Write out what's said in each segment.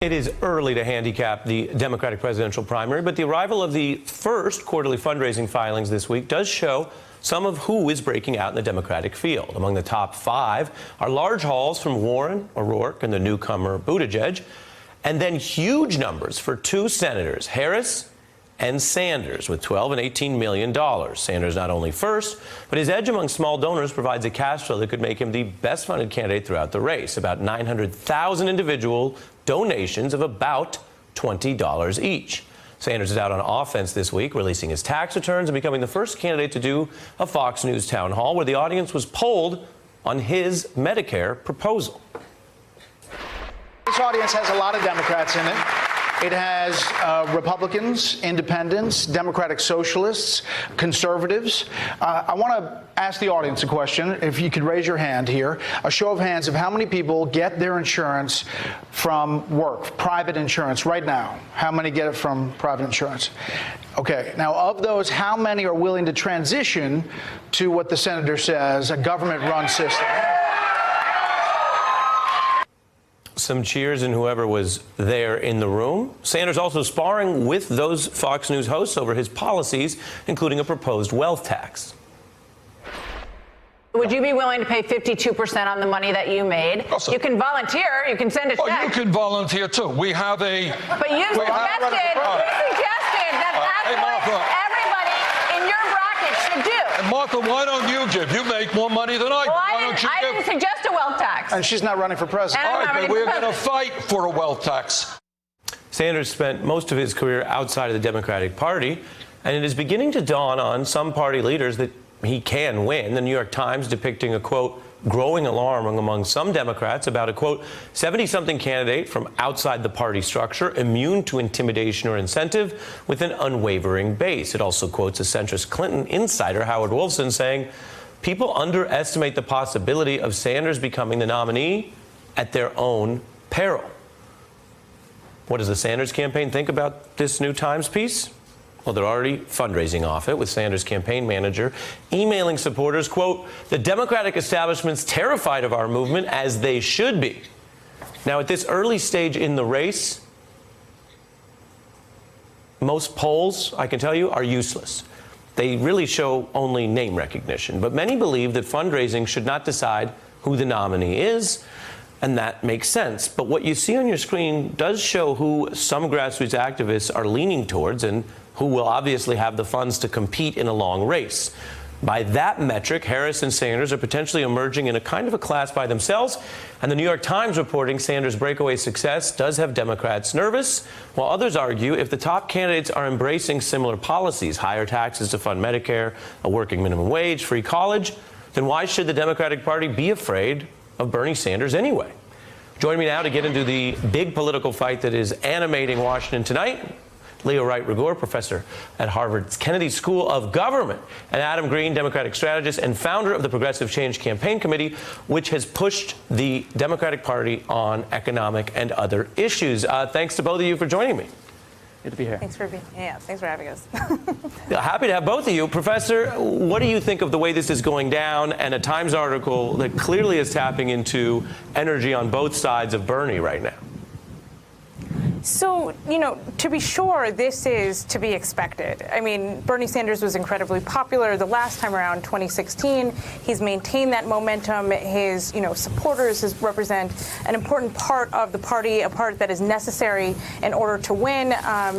It is early to handicap the Democratic presidential primary, but the arrival of the first quarterly fundraising filings this week does show some of who is breaking out in the Democratic field. Among the top five are large hauls from Warren, O'Rourke, and the newcomer Buttigieg, and then huge numbers for two senators, Harris and Sanders, with $12 and $18 million. Sanders not only first, but his edge among small donors provides a cash flow that could make him the best funded candidate throughout the race. About 900,000 individual donations of about $20 each. Sanders is out on offense this week, releasing his tax returns and becoming the first candidate to do a Fox News town hall where the audience was polled on his Medicare proposal. This audience has a lot of Democrats in it. It has Republicans, independents, Democratic socialists, conservatives. I want to ask the audience a question. If you could raise your hand here, a show of hands of how many people get their insurance from work, private insurance right now. How many get it from private insurance? Okay, now of those, how many are willing to transition to what the senator says, a government-run system? Some cheers and whoever was there in the room. Sanders also sparring with those Fox News hosts over his policies, including a proposed wealth tax. Would you be willing to pay 52% on the money that you made? Also, you can volunteer. You can send a check. Oh, you can volunteer too. We have a. But you suggested that that's what everybody in your bracket should do. And Martha, why don't you give? You make more money than I do. Well, Why don't you I give? didn't suggest a wealth tax. And she's not running for president. All right, but we're going to fight for a wealth tax. Sanders spent most of his career outside of the Democratic Party, and it is beginning to dawn on some party leaders that he can win. The New York Times depicting a, quote, growing alarm among some Democrats about a, quote, 70-something candidate from outside the party structure, immune to intimidation or incentive, with an unwavering base. It also quotes a centrist Clinton insider, Howard Wolfson, saying, people underestimate the possibility of Sanders becoming the nominee at their own peril. What does the Sanders campaign think about this new Times piece? Well, they're already fundraising off it, with Sanders' campaign manager emailing supporters, quote, the Democratic establishment's terrified of our movement, as they should be. Now, at this early stage in the race, most polls, I can tell you, are useless. They really show only name recognition. But many believe that fundraising should not decide who the nominee is, and that makes sense. But what you see on your screen does show who some grassroots activists are leaning towards and who will obviously have the funds to compete in a long race. By that metric, Harris and Sanders are potentially emerging in a kind of a class by themselves, and the New York Times reporting Sanders' breakaway success does have Democrats nervous, while others argue if the top candidates are embracing similar policies, higher taxes to fund Medicare, a working minimum wage, free college, then why should the Democratic Party be afraid of Bernie Sanders anyway? Joining me now to get into the big political fight that is animating Washington tonight, Leo Wright-Rigueur, professor at Harvard's Kennedy School of Government, and Adam Green, Democratic strategist and founder of the Progressive Change Campaign Committee, which has pushed the Democratic Party on economic and other issues. Thanks to both of you for joining me. Good to be here. Thanks for having us. Happy to have both of you. Professor, what do you think of the way this is going down, and a Times article that clearly is tapping into energy on both sides of Bernie right now? So, to be sure, this is to be expected. I mean, Bernie Sanders was incredibly popular the last time around, 2016. He's maintained that momentum. His, supporters represent an important part of the party, a part that is necessary in order to win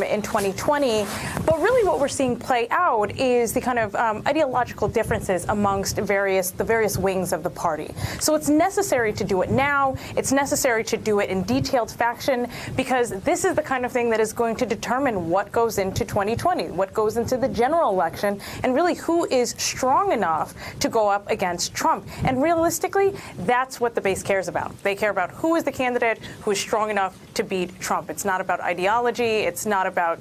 in 2020. But really what we're seeing play out is the kind of ideological differences amongst the various wings of the party. So it's necessary to do it now. It's necessary to do it in detailed fashion, because this is the kind of thing that is going to determine what goes into 2020, what goes into the general election, and really who is strong enough to go up against Trump. And realistically, that's what the base cares about. They care about who is the candidate who is strong enough to beat Trump. It's not about ideology. It's not about,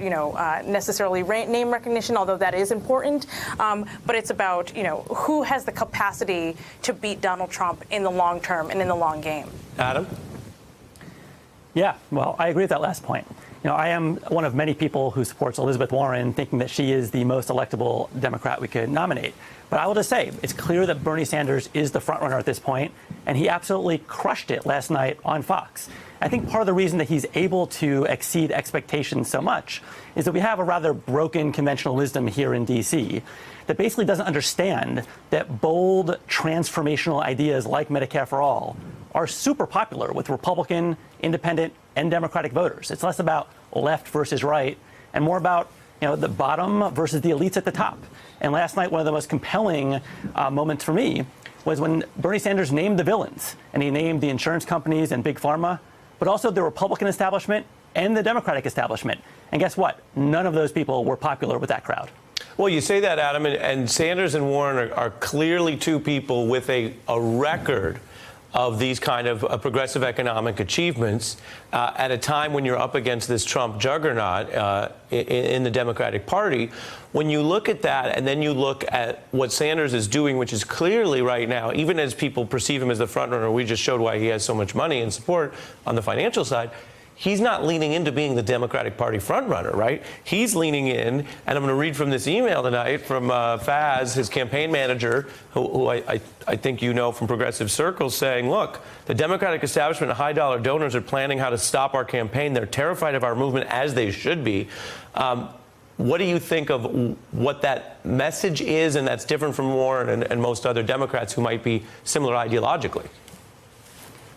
necessarily name recognition, although that is important. But it's about, who has the capacity to beat Donald Trump in the long term and in the long game. Adam? Yeah, well, I agree with that last point. I am one of many people who supports Elizabeth Warren, thinking that she is the most electable Democrat we could nominate. But I will just say, it's clear that Bernie Sanders is the frontrunner at this point, and he absolutely crushed it last night on Fox. I think part of the reason that he's able to exceed expectations so much is that we have a rather broken conventional wisdom here in D.C. that basically doesn't understand that bold, transformational ideas like Medicare for All are super popular with Republican, independent, and Democratic voters. It's less about left versus right and more about the bottom versus the elites at the top. And last night, one of the most compelling moments for me was when Bernie Sanders named the villains, and he named the insurance companies and Big Pharma, but also the Republican establishment and the Democratic establishment. And guess what? None of those people were popular with that crowd. Well, you say that, Adam, and Sanders and Warren are clearly two people with a record of these kind of progressive economic achievements at a time when you're up against this Trump juggernaut in the Democratic Party. When you look at that and then you look at what Sanders is doing, which is clearly right now, even as people perceive him as the frontrunner, we just showed why he has so much money and support on the financial side. He's not leaning into being the Democratic Party frontrunner, right? He's leaning in, and I'm going to read from this email tonight from Faz, his campaign manager, who I think you know from progressive circles, saying, look, the Democratic establishment and high-dollar donors are planning how to stop our campaign. They're terrified of our movement, as they should be. What do you think of what that message is, and that's different from Warren and most other Democrats who might be similar ideologically?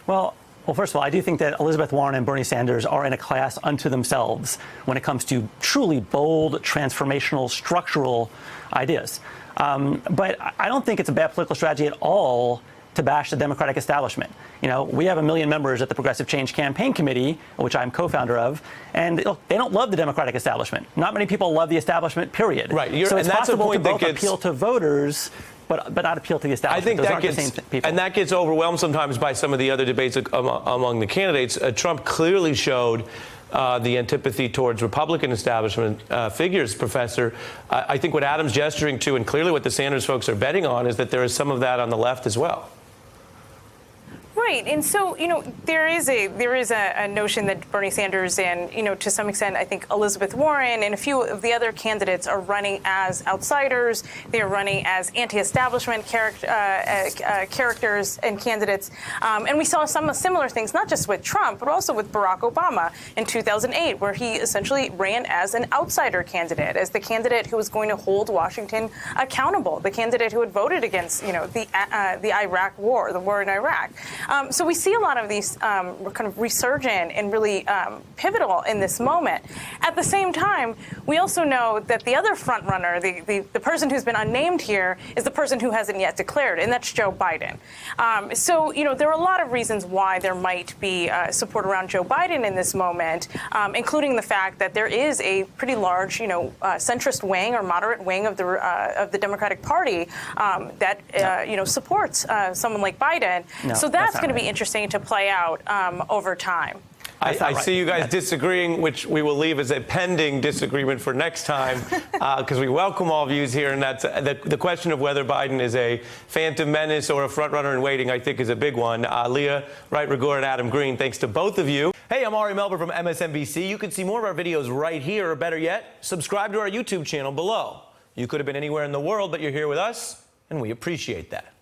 Well, first of all, I do think that Elizabeth Warren and Bernie Sanders are in a class unto themselves when it comes to truly bold, transformational, structural ideas. But I don't think it's a bad political strategy at all to bash the Democratic establishment. We have 1 million members at the Progressive Change Campaign Committee, which I'm co-founder of, and look, they don't love the Democratic establishment. Not many people love the establishment, period. Right. So it's and that's possible a point to both that gets appeal to voters, but not appeal to the establishment. I think Those that aren't gets, the same people. and that gets overwhelmed sometimes by some of the other debates among the candidates. Trump clearly showed the antipathy towards Republican establishment figures, Professor. I think what Adam's gesturing to, and clearly what the Sanders folks are betting on, is that there is some of that on the left as well. Right, and so there is a notion that Bernie Sanders and to some extent I think Elizabeth Warren and a few of the other candidates are running as outsiders. They are running as anti-establishment characters and candidates, and we saw some similar things not just with Trump but also with Barack Obama in 2008, where he essentially ran as an outsider candidate, as the candidate who was going to hold Washington accountable, the candidate who had voted against the Iraq war, the war in Iraq. So we see a lot of these kind of resurgent and really pivotal in this moment. At the same time, we also know that the other front runner, the person who's been unnamed here, is the person who hasn't yet declared, and that's Joe Biden. So there are a lot of reasons why there might be support around Joe Biden in this moment, including the fact that there is a pretty large, centrist wing or moderate wing of the Democratic Party that supports someone like Biden. No, so that's going to be interesting to play out over time. I see you guys disagreeing, which we will leave as a pending disagreement for next time, because we welcome all views here. And that's the question of whether Biden is a phantom menace or a front runner in waiting, I think, is a big one. Leah Wright-Rigueur and Adam Green, thanks to both of you. Hey, I'm Ari Melber from MSNBC. You can see more of our videos right here, or better yet, subscribe to our YouTube channel below. You could have been anywhere in the world, but you're here with us, and we appreciate that.